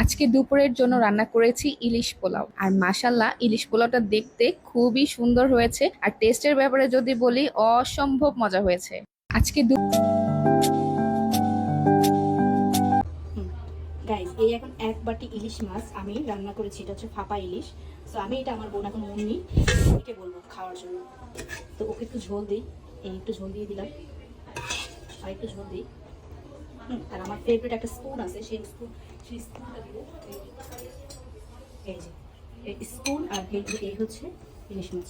আজকে দুপুরের জন্য রান্না করেছি ইলিশ পোলাও। আর মাশাল্লাহ ইলিশ পোলাওটা দেখতে খুবই সুন্দর হয়েছে, আর টেস্টের ব্যাপারে যদি বলি অসম্ভব মজা হয়েছে। আজকে গাইস, এই এখন এক বাটি ইলিশ মাছ আমি রান্না করেছি। এটা হচ্ছে ফাপা ইলিশ। তো আমি এটা আমার বোন এখন মম্মি ওকে বলবো খাওয়ার জন্য। তো ওকে একটু ঝোল দিই, এই একটু ঝোল দিয়ে দিলাম, আর একটু ঝোল দিই। আর আমার ফেভারিট একটা স্পুন আছে, সেই স্পুনটা দিব। এই যে এই স্পুন, আর এই হচ্ছে ইলিশ মাছ।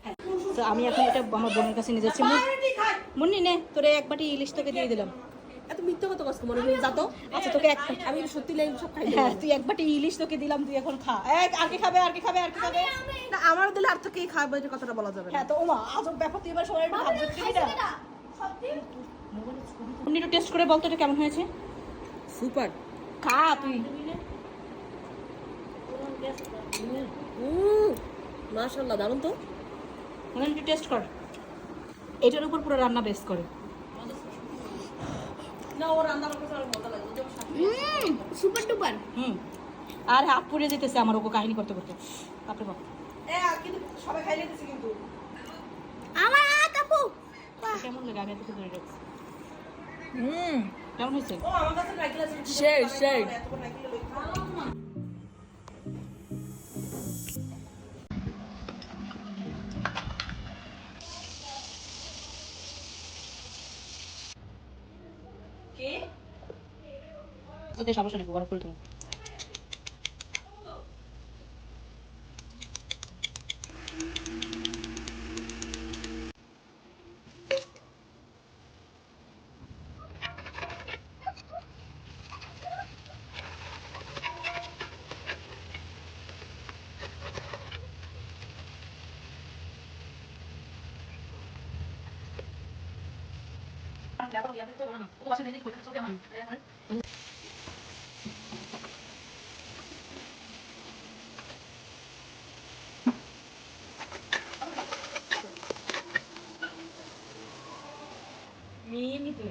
হ্যাঁ, তো আমি এখন এটা আমার বোনের কাছে নিয়ে যাচ্ছি। মুন্নি নে, তোরে এক বাটি ইলিশ তোকে দিয়ে দিলাম। এত মিথ্যা কথা কষ্ট মনে হয় যা তো। আচ্ছা, তোকে এক, আমি সত্যি লাইন সব খাই। হ্যাঁ, তুই এক বাটি ইলিশ তোকে দিলাম, তুই এখন খা। আর কি খাবে, আর কি খাবে, আর কি খাবে? না আমার দিলে আর তো কে খাবে এটা কথাটা বলা যাবে না। হ্যাঁ, তো ওমা আজব ব্যাপার, তুই এবার সবাই একটু ভাবতে দিবি না। মুন্নি একটু টেস্ট করে বলতো এটা কেমন হয়েছে। সুপার। খা তুই। মাশাআল্লাহ দারুণ তো। মুন্নি একটু টেস্ট কর, এটার উপর পুরো রান্না বেস করে। না ও রান্না আমার কাছে অনেক মজা লাগে। Super duper. আর হাত পুড়ে যেতেছে আমার ওকে কাহিনী করতে করতে। তারপরে বল। কিন্তু সবাই খাইলে দিছে কিন্তু। আমার আপু কেমন লাগে, আমি এতটুকু ধরে রাখছি। কেমন হয়েছে? ও আমার কাছে নাইকেল আছে। সেই এত নাইকেল লই খা। কে? ওদের সমস্যা নেই, গরম করে তুমি। মিমি তুই।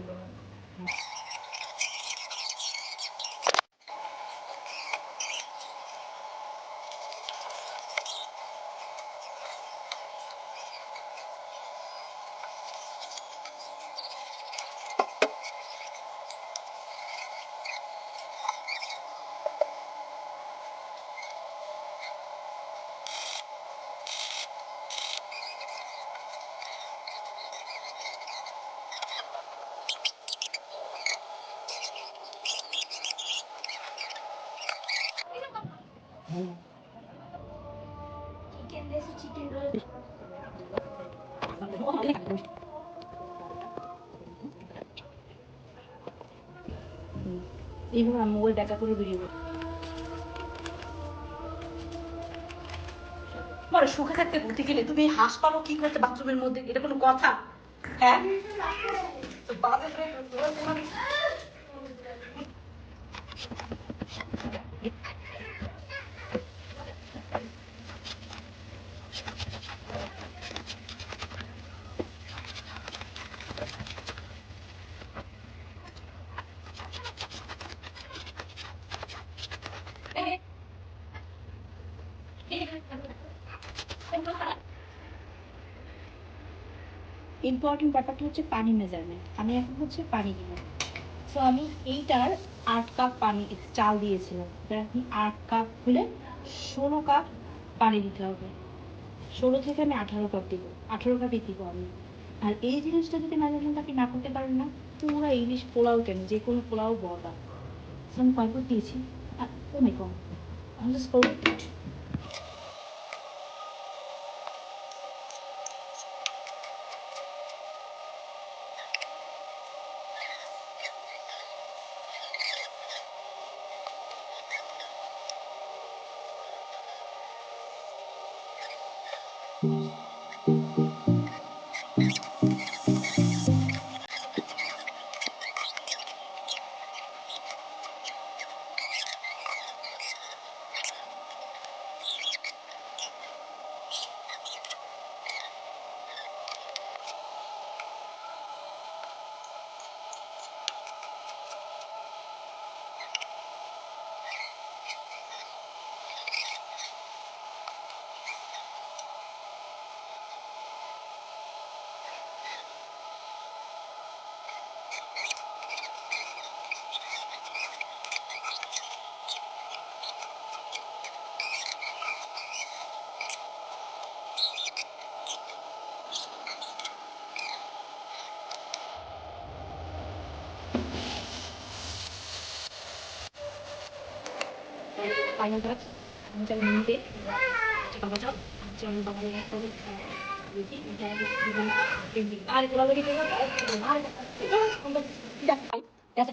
এইভাবে আমি মোবাইল দেখা করে ভিডিও করি। মানে সুখে থাকতে ঘুরতে গেলে তুমি হাঁস পাবো কি করতে বাথরুমের মধ্যে, এটা কোনো কথা? হ্যাঁ, তো বাজে করে ইম্পর্টেন্ট ব্যাপারটা হচ্ছে পানি মেজারমেন্ট। আমি এখন হচ্ছে পানি দিব। সো আমি এইটার 8 কাপ পানি চাল দিয়েছিলাম, এটা আপনি 8 কাপ হলে 16 কাপ পানি দিতে হবে। 16 থেকে আমি 18 কাপ দিব, 18 কাপই দিব আমি। আর এই জিনিসটা যদি মেজারমেন্ট আপনি না করতে পারেন না, পুরো ইলিশ পোলাও কেন যে কোনো পোলাও বড়া। আমি কয় কাপ দিয়েছি, কমে কম। আমি জাস্ট ফাইনাল কাজ আমি চাই নিতে বাবা চাপ চলো বাবা আর তোলা লাগে আর